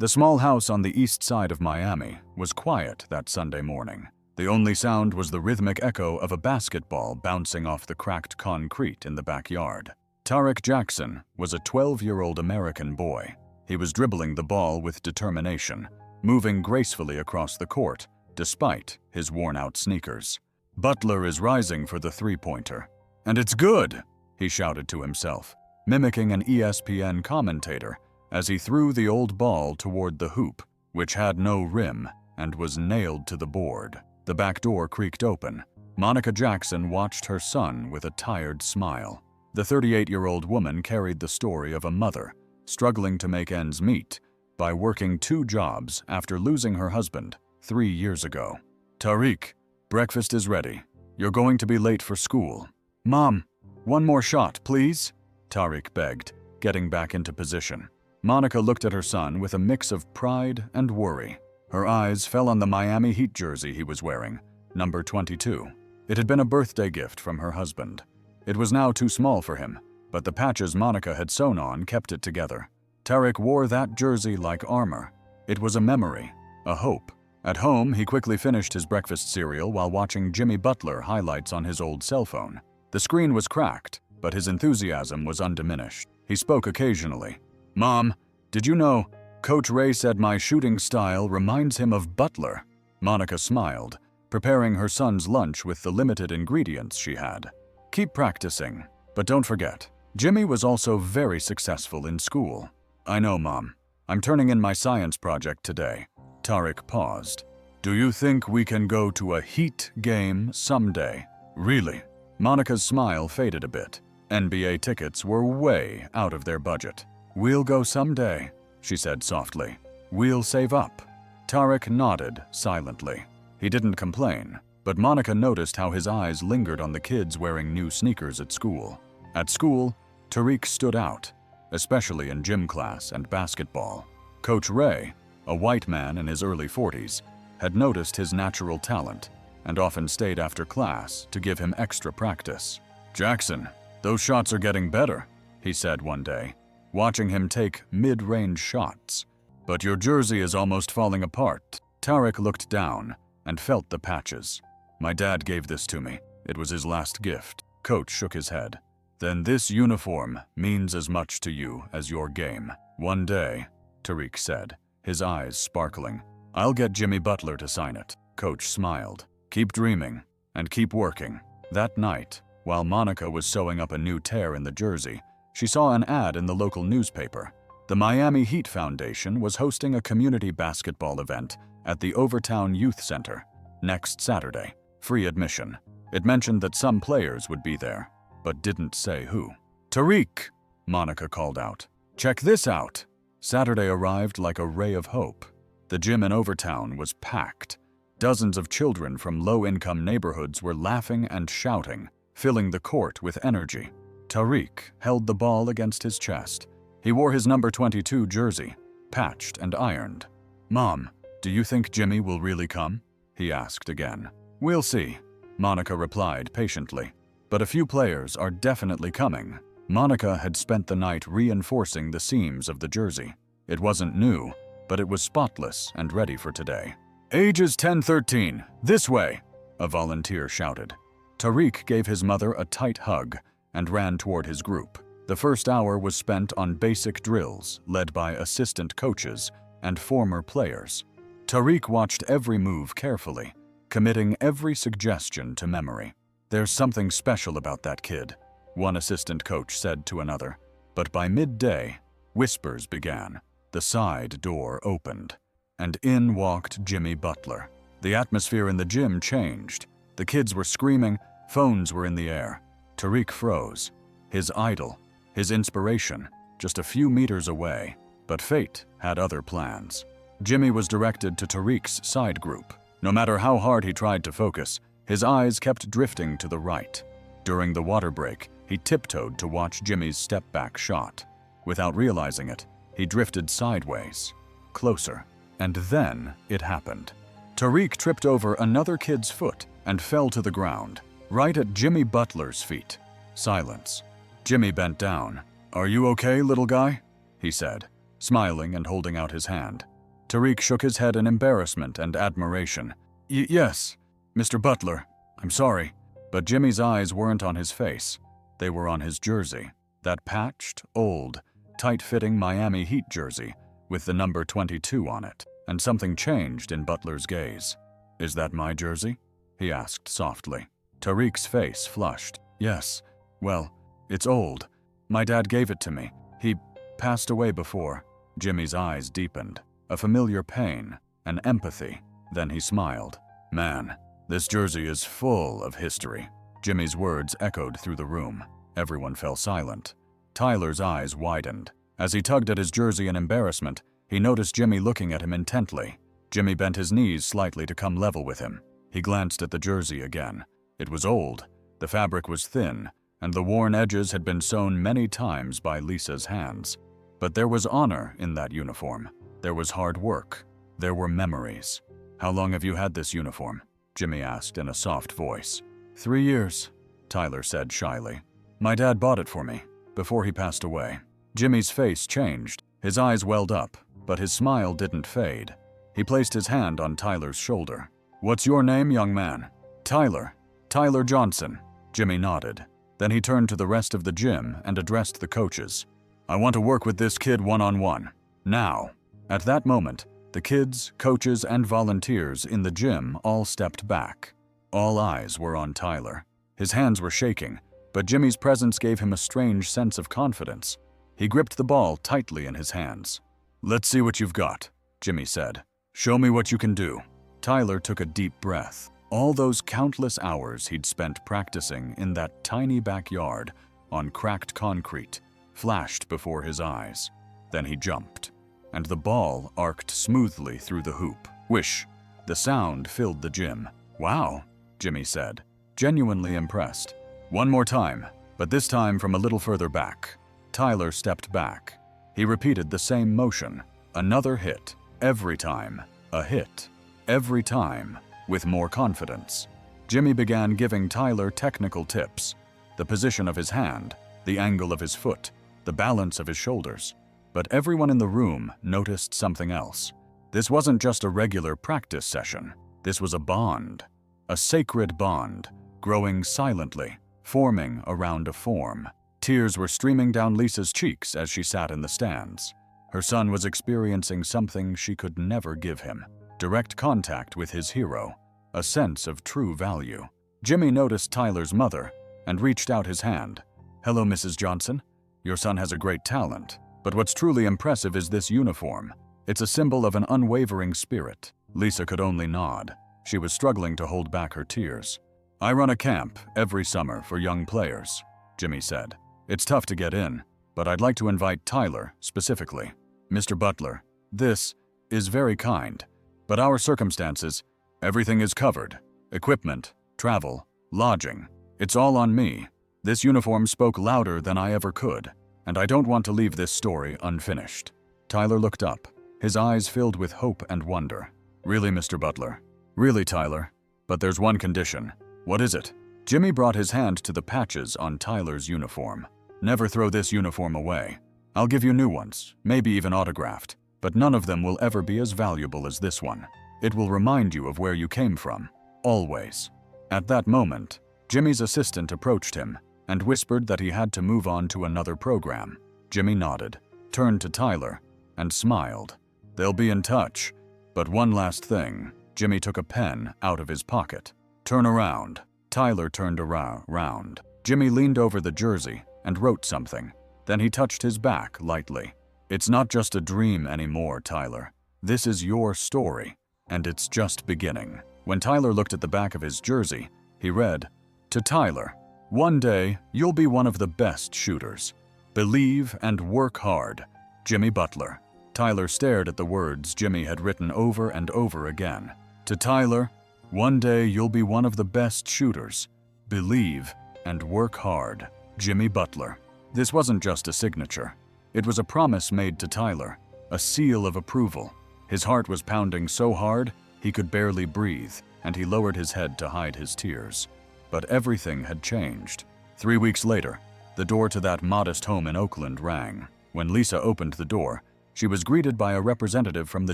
The small house on the east side of Miami was quiet that Sunday morning. The only sound was the rhythmic echo of a basketball bouncing off the cracked concrete in the backyard. Tariq Jackson was a 12-year-old American boy. He was dribbling the ball with determination, moving gracefully across the court, despite his worn-out sneakers. Butler is rising for the three-pointer. And it's good, he shouted to himself, mimicking an ESPN commentator as he threw the old ball toward the hoop, which had no rim and was nailed to the board. The back door creaked open. Monica Jackson watched her son with a tired smile. The 38-year-old woman carried the story of a mother struggling to make ends meet by working 2 jobs after losing her husband 3 years ago. "Tariq, breakfast is ready. You're going to be late for school." "Mom, one more shot, please," Tariq begged, getting back into position. Monica looked at her son with a mix of pride and worry. Her eyes fell on the Miami Heat jersey he was wearing, number 22. It had been a birthday gift from her husband. It was now too small for him, but the patches Monica had sewn on kept it together. Tariq wore that jersey like armor. It was a memory, a hope. At home, he quickly finished his breakfast cereal while watching Jimmy Butler highlights on his old cell phone. The screen was cracked, but his enthusiasm was undiminished. He spoke occasionally. "Mom, did you know, Coach Ray said my shooting style reminds him of Butler?" Monica smiled, preparing her son's lunch with the limited ingredients she had. "Keep practicing, but don't forget, Jimmy was also very successful in school." "I know, Mom. I'm turning in my science project today." Tariq paused. "Do you think we can go to a Heat game someday?" "Really?" Monica's smile faded a bit. NBA tickets were way out of their budget. "We'll go someday," she said softly. "We'll save up." Tariq nodded silently. He didn't complain, but Monica noticed how his eyes lingered on the kids wearing new sneakers at school. At school, Tariq stood out, especially in gym class and basketball. Coach Ray, a white man in his early 40s, had noticed his natural talent and often stayed after class to give him extra practice. "Jackson, those shots are getting better," he said one day, watching him take mid-range shots. "But your jersey is almost falling apart." Tariq looked down and felt the patches. "My dad gave this to me. It was his last gift." Coach shook his head. "Then this uniform means as much to you as your game." "One day," Tariq said, his eyes sparkling, "I'll get Jimmy Butler to sign it." Coach smiled. "Keep dreaming and keep working." That night, while Monica was sewing up a new tear in the jersey, she saw an ad in the local newspaper. The Miami Heat Foundation was hosting a community basketball event at the Overtown Youth Center next Saturday, free admission. It mentioned that some players would be there, but didn't say who. "Tariq," Monica called out. "Check this out." Saturday arrived like a ray of hope. The gym in Overtown was packed. Dozens of children from low-income neighborhoods were laughing and shouting, filling the court with energy. Tariq held the ball against his chest. He wore his number 22 jersey, patched and ironed. "Mom, do you think Jimmy will really come?" he asked again. "We'll see," Monica replied patiently. "But a few players are definitely coming." Monica had spent the night reinforcing the seams of the jersey. It wasn't new, but it was spotless and ready for today. "Ages 10-13, this way," a volunteer shouted. Tariq gave his mother a tight hug and ran toward his group. The first hour was spent on basic drills led by assistant coaches and former players. Tariq watched every move carefully, committing every suggestion to memory. "There's something special about that kid," one assistant coach said to another. But by midday, whispers began. The side door opened, and in walked Jimmy Butler. The atmosphere in the gym changed. The kids were screaming, phones were in the air. Tariq froze. His idol, his inspiration, just a few meters away. But fate had other plans. Jimmy was directed to Tariq's side group. No matter how hard he tried to focus, his eyes kept drifting to the right. During the water break, he tiptoed to watch Jimmy's step-back shot. Without realizing it, he drifted sideways, closer. And then it happened. Tariq tripped over another kid's foot and fell to the ground, right at Jimmy Butler's feet. Silence. Jimmy bent down. "Are you okay, little guy?" he said, smiling and holding out his hand. Tariq shook his head in embarrassment and admiration. Yes, Mr. Butler, I'm sorry. But Jimmy's eyes weren't on his face. They were on his jersey, that patched, old, tight-fitting Miami Heat jersey with the number 22 on it, and something changed in Butler's gaze. Is that my jersey? He asked softly. Tariq's face flushed. Yes. Well, it's old. My dad gave it to me. He passed away before. Jimmy's eyes deepened. A familiar pain, an empathy. Then he smiled. Man, this jersey is full of history. Jimmy's words echoed through the room. Everyone fell silent. Tyler's eyes widened. As he tugged at his jersey in embarrassment, he noticed Jimmy looking at him intently. Jimmy bent his knees slightly to come level with him. He glanced at the jersey again. It was old, the fabric was thin, and the worn edges had been sewn many times by Lisa's hands. But there was honor in that uniform. There was hard work. There were memories. How long have you had this uniform? Jimmy asked in a soft voice. 3 years, Tyler said shyly. My dad bought it for me, before he passed away. Jimmy's face changed. His eyes welled up, but his smile didn't fade. He placed his hand on Tyler's shoulder. What's your name, young man? Tyler. Tyler Johnson. Jimmy nodded. Then he turned to the rest of the gym and addressed the coaches. I want to work with this kid one-on-one. Now. At that moment, the kids, coaches, and volunteers in the gym all stepped back. All eyes were on Tyler. His hands were shaking, but Jimmy's presence gave him a strange sense of confidence. He gripped the ball tightly in his hands. Let's see what you've got, Jimmy said. Show me what you can do. Tyler took a deep breath. All those countless hours he'd spent practicing in that tiny backyard on cracked concrete flashed before his eyes. Then he jumped, and the ball arced smoothly through the hoop. Whoosh! The sound filled the gym. Wow, Jimmy said, genuinely impressed. One more time, but this time from a little further back. Tyler stepped back. He repeated the same motion. Another hit. Every time. A hit. Every time. With more confidence. Jimmy began giving Tyler technical tips. The position of his hand, the angle of his foot, the balance of his shoulders. But everyone in the room noticed something else. This wasn't just a regular practice session. This was a bond. A sacred bond, growing silently, forming around a form. Tears were streaming down Lisa's cheeks as she sat in the stands. Her son was experiencing something she could never give him. Direct contact with his hero. A sense of true value. Jimmy noticed Tyler's mother and reached out his hand. Hello, Mrs. Johnson. Your son has a great talent. But what's truly impressive is this uniform. It's a symbol of an unwavering spirit. Lisa could only nod. She was struggling to hold back her tears. I run a camp every summer for young players, Jimmy said. It's tough to get in, but I'd like to invite Tyler specifically. Mr. Butler, this is very kind, but our circumstances, everything is covered. Equipment, travel, lodging. It's all on me. This uniform spoke louder than I ever could, and I don't want to leave this story unfinished. Tyler looked up, his eyes filled with hope and wonder. Really, Mr. Butler? Really, Tyler? But there's one condition. What is it? Jimmy brought his hand to the patches on Tyler's uniform. Never throw this uniform away. I'll give you new ones, maybe even autographed, but none of them will ever be as valuable as this one. It will remind you of where you came from. Always. At that moment, Jimmy's assistant approached him and whispered that he had to move on to another program. Jimmy nodded, turned to Tyler, and smiled. They'll be in touch. But one last thing. Jimmy took a pen out of his pocket. Turn around. Tyler turned around. Jimmy leaned over the jersey and wrote something. Then he touched his back lightly. It's not just a dream anymore, Tyler. This is your story, and it's just beginning. When Tyler looked at the back of his jersey, he read, To Tyler, one day you'll be one of the best shooters. Believe and work hard. Jimmy Butler. Tyler stared at the words Jimmy had written over and over again. To Tyler, one day you'll be one of the best shooters. Believe and work hard. Jimmy Butler. This wasn't just a signature. It was a promise made to Tyler, a seal of approval. His heart was pounding so hard, he could barely breathe, and he lowered his head to hide his tears. But everything had changed. 3 weeks later, the door to that modest home in Oakland rang. When Lisa opened the door, she was greeted by a representative from the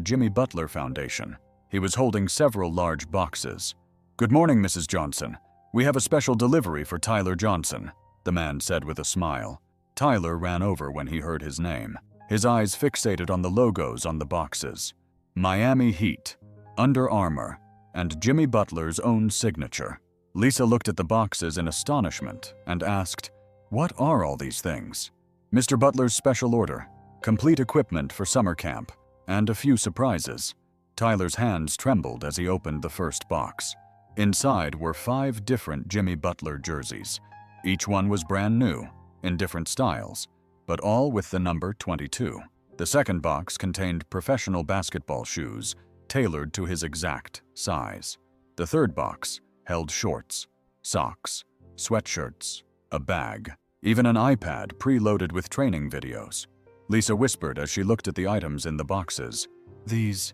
Jimmy Butler Foundation. He was holding several large boxes. "Good morning, Mrs. Johnson. We have a special delivery for Tyler Johnson," the man said with a smile. Tyler ran over when he heard his name, his eyes fixated on the logos on the boxes. Miami Heat, Under Armour, and Jimmy Butler's own signature. Lisa looked at the boxes in astonishment and asked, "What are all these things?" "Mr. Butler's special order, complete equipment for summer camp, and a few surprises." Tyler's hands trembled as he opened the first box. Inside were 5 different Jimmy Butler jerseys. Each one was brand new, in different styles, but all with the number 22. The second box contained professional basketball shoes, tailored to his exact size. The third box held shorts, socks, sweatshirts, a bag, even an iPad preloaded with training videos. Lisa whispered as she looked at the items in the boxes. These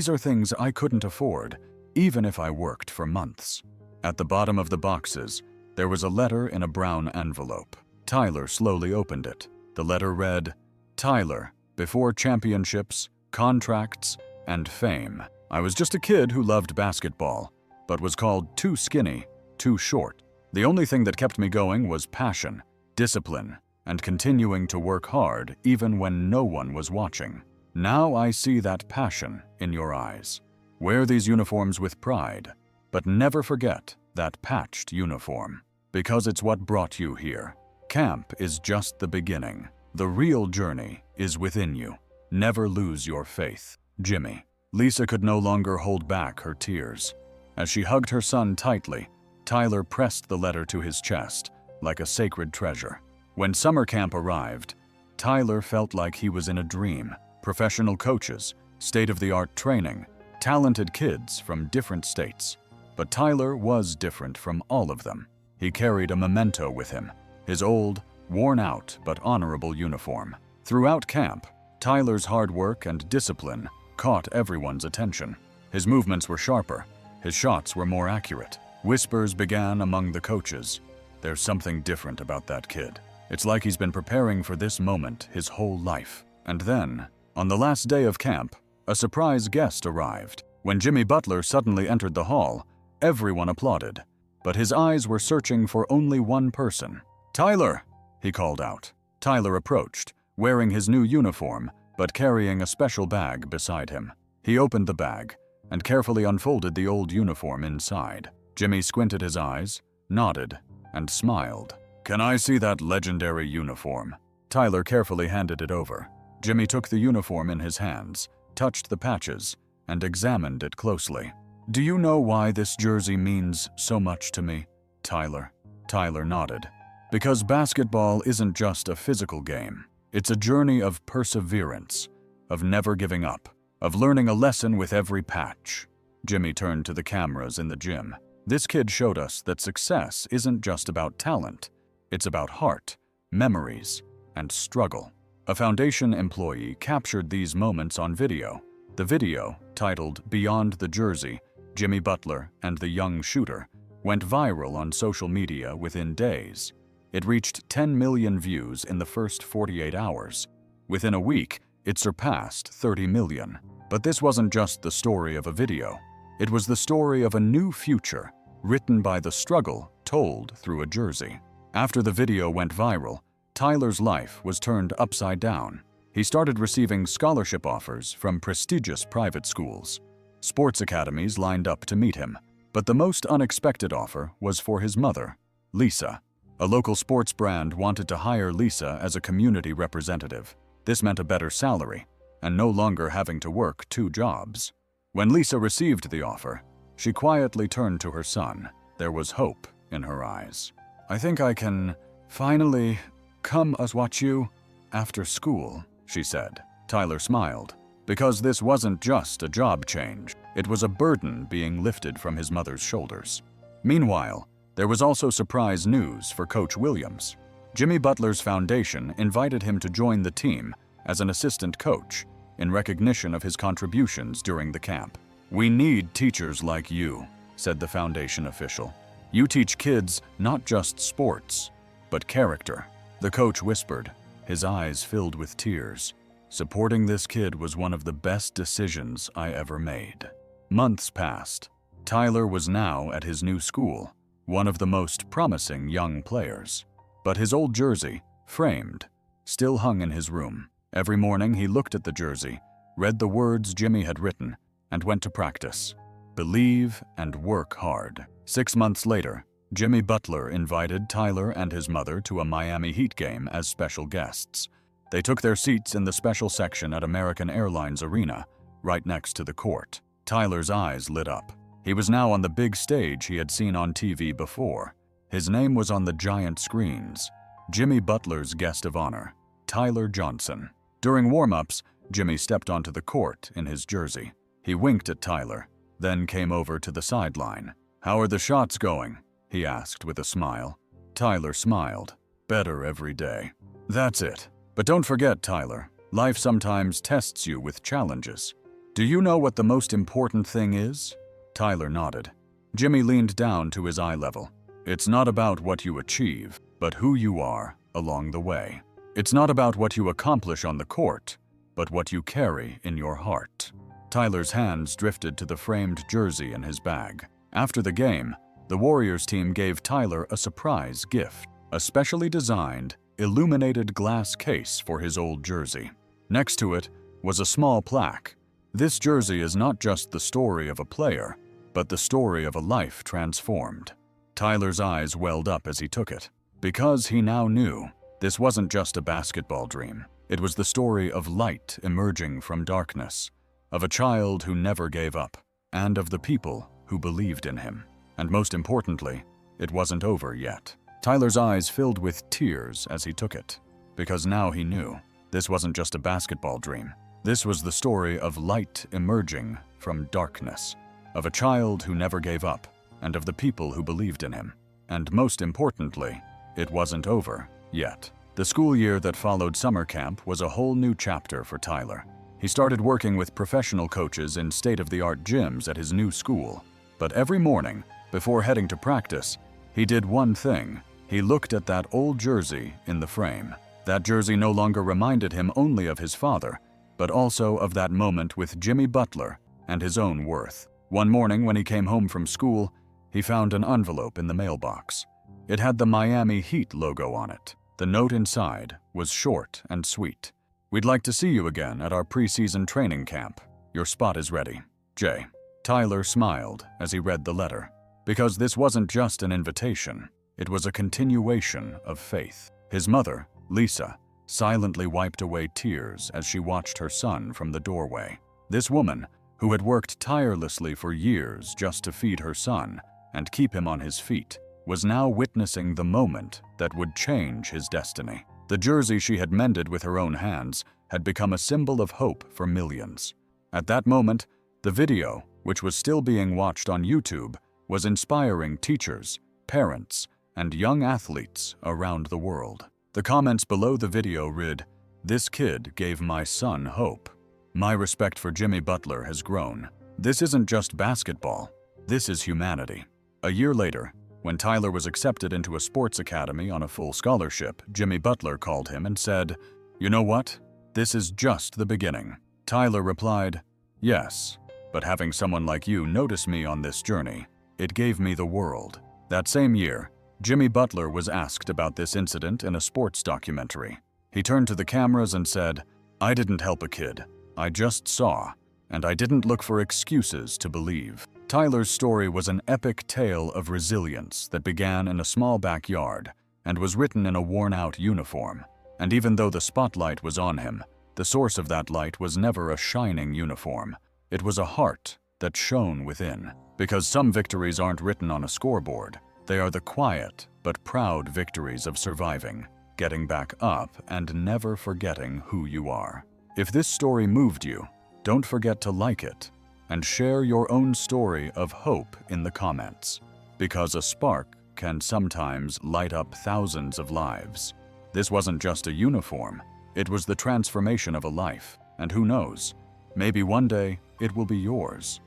are things I couldn't afford, even if I worked for months." At the bottom of the boxes, there was a letter in a brown envelope. Tyler slowly opened it. The letter read, "Tyler, before championships, contracts, and fame, I was just a kid who loved basketball, but was called too skinny, too short. The only thing that kept me going was passion, discipline, and continuing to work hard even when no one was watching. Now I see that passion in your eyes. Wear these uniforms with pride, but never forget that patched uniform, because it's what brought you here. Camp is just the beginning. The real journey is within you. Never lose your faith. Jimmy." Lisa could no longer hold back her tears. As she hugged her son tightly, Tyler pressed the letter to his chest like a sacred treasure. When summer camp arrived, Tyler felt like he was in a dream. Professional coaches, state-of-the-art training, talented kids from different states. But Tyler was different from all of them. He carried a memento with him, his old, worn-out but honorable uniform. Throughout camp, Tyler's hard work and discipline caught everyone's attention. His movements were sharper, his shots were more accurate. Whispers began among the coaches. "There's something different about that kid. It's like he's been preparing for this moment his whole life." And then, on the last day of camp, a surprise guest arrived. When Jimmy Butler suddenly entered the hall, everyone applauded. But his eyes were searching for only one person. "Tyler!" he called out. Tyler approached, wearing his new uniform, but carrying a special bag beside him. He opened the bag and carefully unfolded the old uniform inside. Jimmy squinted his eyes, nodded, and smiled. "Can I see that legendary uniform?" Tyler carefully handed it over. Jimmy took the uniform in his hands, touched the patches, and examined it closely. "Do you know why this jersey means so much to me, Tyler?" Tyler nodded. "Because basketball isn't just a physical game. It's a journey of perseverance, of never giving up, of learning a lesson with every patch." Jimmy turned to the cameras in the gym. "This kid showed us that success isn't just about talent. It's about heart, memories, and struggle." A foundation employee captured these moments on video. The video, titled "Beyond the Jersey, Jimmy Butler and the Young Shooter," went viral on social media within days. It reached 10 million views in the first 48 hours. Within a week, it surpassed 30 million. But this wasn't just the story of a video. It was the story of a new future, written by the struggle told through a jersey. After the video went viral, Tyler's life was turned upside down. He started receiving scholarship offers from prestigious private schools. Sports academies lined up to meet him, but the most unexpected offer was for his mother, Lisa. A local sports brand wanted to hire Lisa as a community representative. This meant a better salary, and no longer having to work 2 jobs. When Lisa received the offer, she quietly turned to her son. There was hope in her eyes. "I think I can finally come as watch you after school," she said. Tyler smiled, because this wasn't just a job change. It was a burden being lifted from his mother's shoulders. Meanwhile, there was also surprise news for Coach Williams. Jimmy Butler's foundation invited him to join the team as an assistant coach in recognition of his contributions during the camp. "We need teachers like you," said the foundation official. "You teach kids not just sports, but character." The coach whispered, his eyes filled with tears. Supporting this kid was one of the best decisions I ever made. Months passed. Tyler was now at his new school, one of the most promising young players. But his old jersey, framed, still hung in his room. Every morning he looked at the jersey, read the words Jimmy had written, and went to practice. Believe and work hard. 6 months later, Jimmy Butler invited Tyler and his mother to a Miami Heat game as special guests. They took their seats in the special section at American Airlines Arena, right next to the court. Tyler's eyes lit up. He was now on the big stage he had seen on TV before. His name was on the giant screens. Jimmy Butler's guest of honor, Tyler Johnson. During warm-ups, Jimmy stepped onto the court in his jersey. He winked at Tyler, then came over to the sideline. "How are the shots going?" he asked with a smile. Tyler smiled. "Better every day." "That's it. But don't forget, Tyler, life sometimes tests you with challenges. Do you know what the most important thing is?" Tyler nodded. Jimmy leaned down to his eye level. "It's not about what you achieve, but who you are along the way. It's not about what you accomplish on the court, but what you carry in your heart." Tyler's hands drifted to the framed jersey in his bag. After the game, the Warriors team gave Tyler a surprise gift, a specially designed, illuminated glass case for his old jersey. Next to it was a small plaque. "This jersey is not just the story of a player, but the story of a life transformed." Tyler's eyes welled up as he took it, because he now knew this wasn't just a basketball dream. It was the story of light emerging from darkness, of a child who never gave up, and of the people who believed in him. And most importantly, it wasn't over yet. Tyler's eyes filled with tears as he took it, because now he knew this wasn't just a basketball dream. This was the story of light emerging from darkness, of a child who never gave up, and of the people who believed in him. And most importantly, it wasn't over yet. The school year that followed summer camp was a whole new chapter for Tyler. He started working with professional coaches in state-of-the-art gyms at his new school. But every morning, before heading to practice, he did one thing. He looked at that old jersey in the frame. That jersey no longer reminded him only of his father, but also of that moment with Jimmy Butler and his own worth. One morning when he came home from school, he found an envelope in the mailbox. It had the Miami Heat logo on it. The note inside was short and sweet. "We'd like to see you again at our preseason training camp. Your spot is ready. Jay." Tyler smiled as he read the letter, because this wasn't just an invitation. It was a continuation of faith. His mother, Lisa, silently wiped away tears as she watched her son from the doorway. This woman, who had worked tirelessly for years just to feed her son and keep him on his feet, was now witnessing the moment that would change his destiny. The jersey she had mended with her own hands had become a symbol of hope for millions. At that moment, the video, which was still being watched on YouTube, was inspiring teachers, parents, and young athletes around the world. The comments below the video read, "This kid gave my son hope." My respect for Jimmy Butler has grown. This isn't just basketball. This is humanity. A year later, when Tyler was accepted into a sports academy on a full scholarship, Jimmy Butler called him and said, "You know what? This is just the beginning." Tyler replied, "Yes, but having someone like you notice me on this journey, it gave me the world." That same year, Jimmy Butler was asked about this incident in a sports documentary. He turned to the cameras and said, "I didn't help a kid. I just saw, and I didn't look for excuses to believe." Tyler's story was an epic tale of resilience that began in a small backyard and was written in a worn-out uniform. And even though the spotlight was on him, the source of that light was never a shining uniform. It was a heart that shone within. Because some victories aren't written on a scoreboard. They are the quiet but proud victories of surviving, getting back up, and never forgetting who you are. If this story moved you, don't forget to like it and share your own story of hope in the comments, because a spark can sometimes light up thousands of lives. This wasn't just a uniform, it was the transformation of a life, and who knows, maybe one day it will be yours.